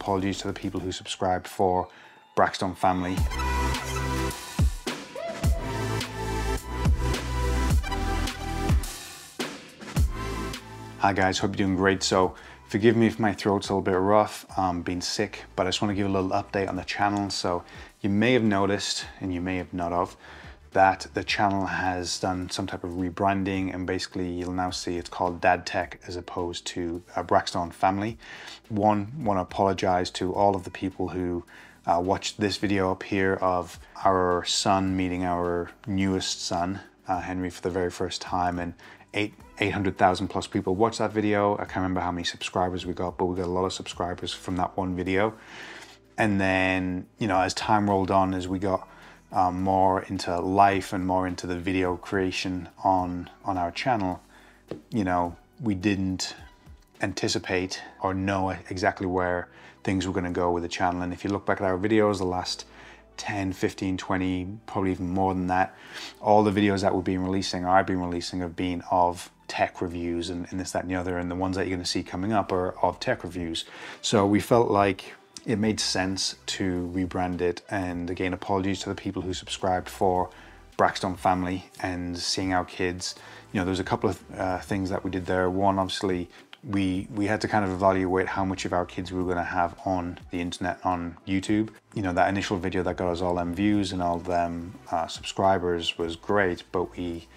apologies to the people who subscribed for Brackstone Family. Hi guys, hope you're doing great. So forgive me if my throat's a little bit rough, been sick, but I just want to give a little update on the channel. So you may have noticed, and you may have not have, that the channel has done some type of rebranding, and basically you'll now see it's called Dad Tech as opposed to Brackstone Family. Want to apologize to all of the people who watched this video up here of our son meeting our newest son, Henry, for the very first time, and 800,000 plus people watched that video. I can't remember how many subscribers we got, but we got a lot of subscribers from that one video. And then, you know, as time rolled on, as we got more into life and more into the video creation on our channel, you know, we didn't anticipate or know exactly where things were going to go with the channel. And if you look back at our videos, the last 10, 15, 20, probably even more than that, all the videos that we've been releasing, or I've been releasing, have been of tech reviews and this, that, and the other, and the ones that you're going to see coming up are of tech reviews. So we felt like it made sense to rebrand it. And again, apologies to the people who subscribed for Brackstone Family and Seeing Our Kids. You know, there's a couple of things that we did there. One, obviously, we had to kind of evaluate how much of our kids we were going to have on the internet, on YouTube. You know, that initial video that got us all them views and all them subscribers was great, but we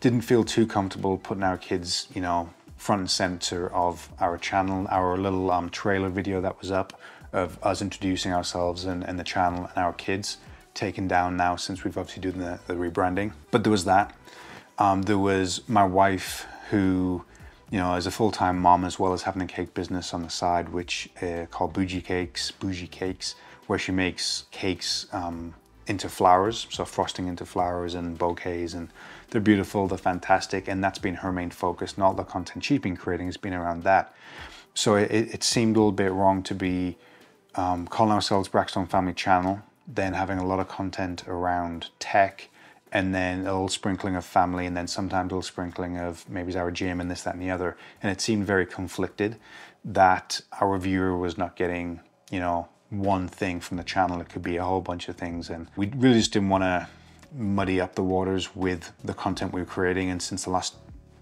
didn't feel too comfortable putting our kids, you know, front and center of our channel. Our little trailer video that was up of us introducing ourselves and the channel and our kids, taken down now since we've obviously done the rebranding. But there was that. There was my wife, who, you know, as a full-time mom, as well as having a cake business on the side, which called Bougie Cakes, where she makes cakes into flowers, so frosting into flowers and bouquets, and they're beautiful, they're fantastic, and that's been her main focus, and all the content she's been creating has been around that. So it seemed a little bit wrong to be calling ourselves Brackstone Family Channel, then having a lot of content around tech, and then a little sprinkling of family, and then sometimes a little sprinkling of maybe our gym and this, that, and the other. And it seemed very conflicted that our viewer was not getting, you know, one thing from the channel. It could be a whole bunch of things. And we really just didn't want to muddy up the waters with the content we were creating. And since the last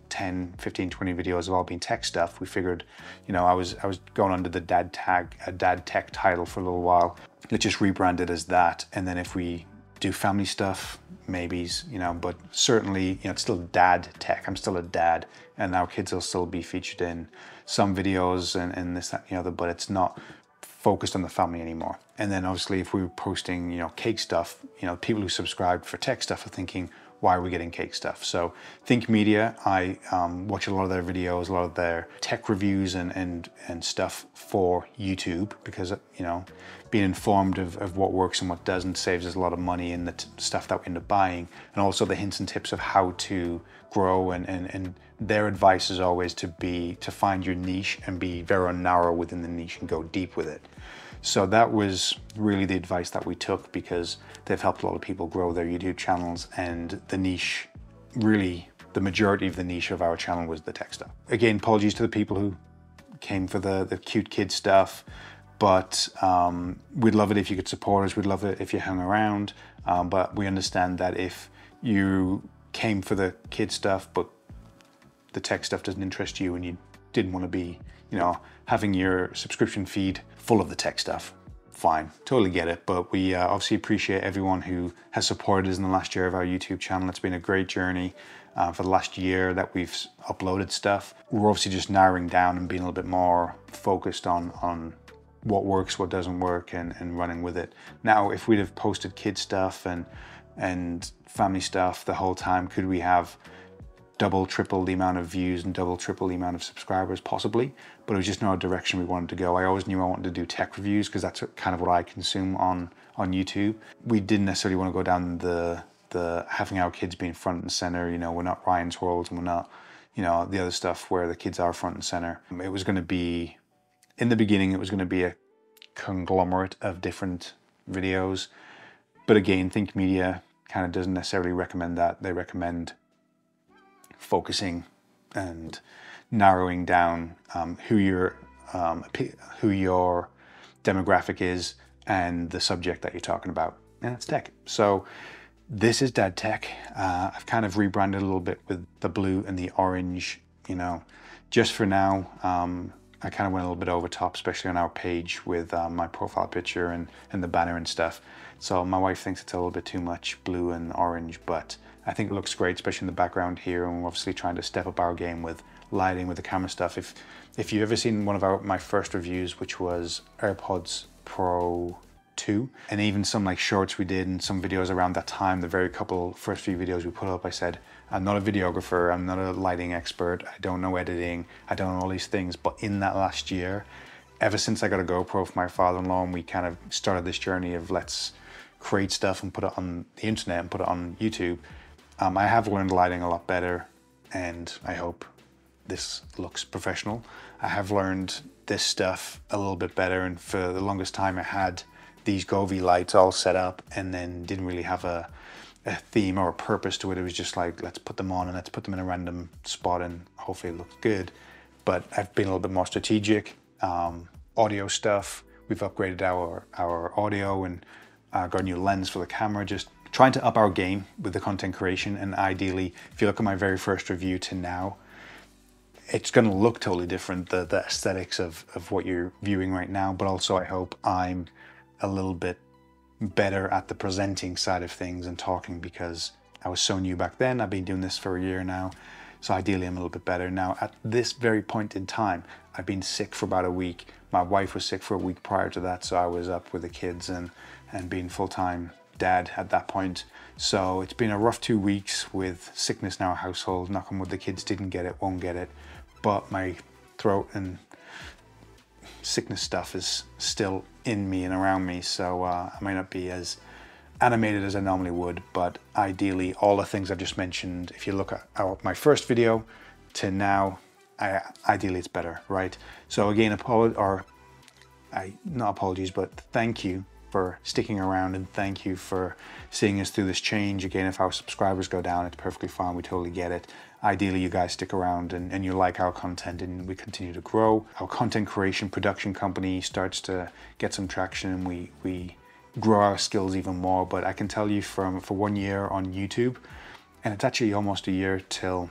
10, 15, 20 videos have all been tech stuff, we figured, you know, I was going under the Dad Tech title for a little while. Let's just rebrand it as that. And then if we do family stuff, maybes, you know, but certainly, you know, it's still Dad Tech. I'm still a dad, and our kids will still be featured in some videos and this, that, and the other, but it's not focused on the family anymore. And then obviously if we were posting, you know, cake stuff, you know, people who subscribed for tech stuff are thinking, why are we getting cake stuff? So Think Media, I watch a lot of their videos, a lot of their tech reviews and stuff for YouTube, because, you know, being informed of what works and what doesn't saves us a lot of money in the stuff that we end up buying, and also the hints and tips of how to grow, and their advice is always to find your niche and be very narrow within the niche and go deep with it. So that was really the advice that we took, because they've helped a lot of people grow their YouTube channels, and the niche, really the majority of the niche of our channel was the tech stuff. Again, apologies to the people who came for the cute kid stuff, but we'd love it if you could support us. We'd love it if you hung around, but we understand that if you came for the kid stuff, but the tech stuff doesn't interest you, and you didn't want to be, you know, having your subscription feed full of the tech stuff, fine, totally get it. But we obviously appreciate everyone who has supported us in the last year of our YouTube channel. It's been a great journey for the last year that we've uploaded stuff. We're obviously just narrowing down and being a little bit more focused on what works, what doesn't work, and running with it. Now, if we'd have posted kid stuff and family stuff the whole time, could we have double, triple the amount of views and double, triple the amount of subscribers? Possibly, but it was just not a direction we wanted to go. I always knew I wanted to do tech reviews, because that's kind of what I consume on YouTube. We didn't necessarily want to go down the having our kids being front and center. You know, we're not Ryan's World, and we're not, you know, the other stuff where the kids are front and center. It was going to be, in the beginning, it was going to be a conglomerate of different videos. But again, Think Media kind of doesn't necessarily recommend that. They recommend focusing and narrowing down who your demographic is and the subject that you're talking about, and it's tech. So this is Dad Tech. I've kind of rebranded a little bit with the blue and the orange, you know, just for now. I kind of went a little bit over top, especially on our page with my profile picture and the banner and stuff. So my wife thinks it's a little bit too much blue and orange, but I think it looks great, especially in the background here. And we're obviously trying to step up our game with lighting, with the camera stuff. If you've ever seen one of my first reviews, which was AirPods Pro 2, and even some like shorts we did and some videos around that time, the first few videos we put up, I said, I'm not a videographer, I'm not a lighting expert, I don't know editing, I don't know all these things. But in that last year, ever since I got a GoPro for my father-in-law and we kind of started this journey of let's create stuff and put it on the internet and put it on YouTube, I have learned lighting a lot better, and I hope this looks professional. I have learned this stuff a little bit better, and for the longest time I had these Govee lights all set up and then didn't really have a theme or a purpose to it. It was just like, let's put them on and let's put them in a random spot and hopefully it looks good. But I've been a little bit more strategic. Audio stuff, we've upgraded our audio and got a new lens for the camera, just trying to up our game with the content creation. And ideally, if you look at my very first review to now, it's going to look totally different, the aesthetics of what you're viewing right now. But also I hope I'm a little bit better at the presenting side of things and talking, because I was so new back then. I've been doing this for a year now, so ideally I'm a little bit better. Now at this very point in time, I've been sick for about a week. My wife was sick for a week prior to that, so I was up with the kids and being full-time dad at that point. So it's been a rough 2 weeks with sickness in our household. Knock on wood, the kids didn't get it, won't get it, but my throat and sickness stuff is still in me and around me, so I might not be as animated as I normally would. But ideally, all the things I've just mentioned, if you look at my first video to now, ideally it's better, right? So again, not apologies, but thank you for sticking around, and thank you for seeing us through this change. Again, if our subscribers go down, it's perfectly fine, we totally get it. Ideally, you guys stick around and you like our content and we continue to grow. Our content creation production company starts to get some traction and we grow our skills even more. But I can tell you for 1 year on YouTube, and it's actually almost a year till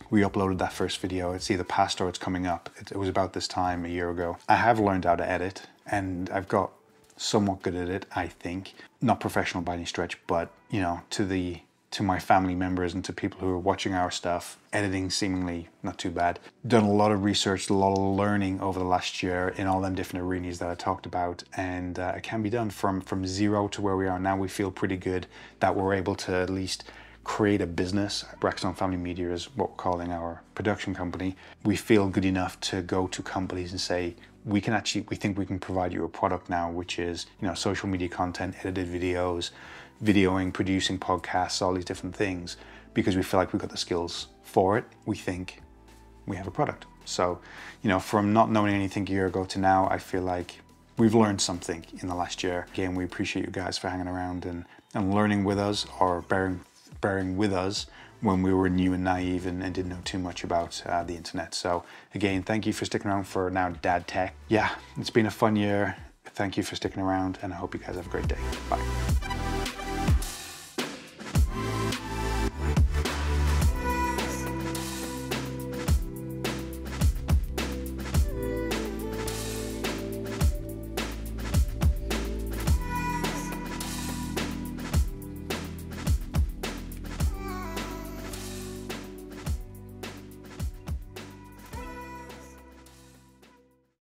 we uploaded that first video. It's either past or it's coming up. It was about this time a year ago. I have learned how to edit and I've got somewhat good at it, I think. Not professional by any stretch, but you know, to my family members and to people who are watching our stuff, editing seemingly not too bad. Done a lot of research, a lot of learning over the last year in all them different arenas that I talked about, and it can be done from zero to where we are now. We feel pretty good that we're able to at least create a business. Braxton Family Media is what we're calling our production company. We feel good enough to go to companies and say, we think we can provide you a product now, which is, you know, social media content, edited videos, videoing, producing podcasts, all these different things, because we feel like we've got the skills for it. We think we have a product. So, you know, from not knowing anything a year ago to now, I feel like we've learned something in the last year. Again, we appreciate you guys for hanging around and learning with us, or bearing with us when we were new and naive and didn't know too much about the internet. So again, thank you for sticking around for now Dad Tech. Yeah, it's been a fun year. Thank you for sticking around and I hope you guys have a great day. Bye.